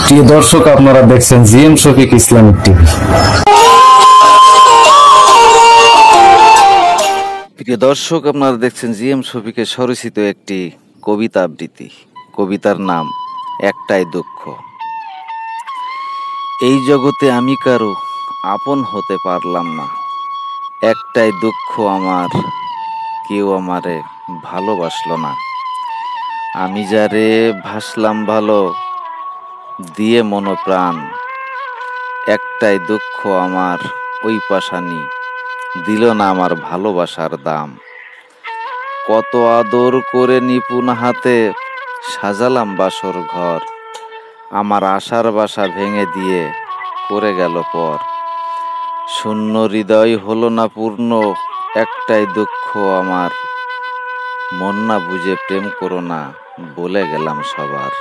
প্রিয় দর্শক, আপনারা দেখছেন জিএম শফিক ইসলামিক টিভি। প্রিয় দর্শক, আপনারা দেখছেন জিএম শফিকের স্বরচিত একটি কবিতা আবৃত্তি। কবিতার নাম একটাই দুঃখ। এই জগতে আমি কারো আপন হতে পারলাম না, একটাই দুঃখ আমার, কেউ আমারে ভালোবাসলো না। আমি যারে ভাসলাম ভালো দিয়ে মনোপ্রাণ, একটাই দুঃখ আমার, ওই পাশানি দিল না আমার ভালোবাসার দাম। কত আদর করে নিপুণ হাতে সাজালাম বাসর ঘর, আমার আশার বাসা ভেঙে দিয়ে করে গেল পর। শূন্য হৃদয় হলো না পূর্ণ, একটাই দুঃখ আমার, মন না বুঝে প্রেম করো না বলে গেলাম সবার।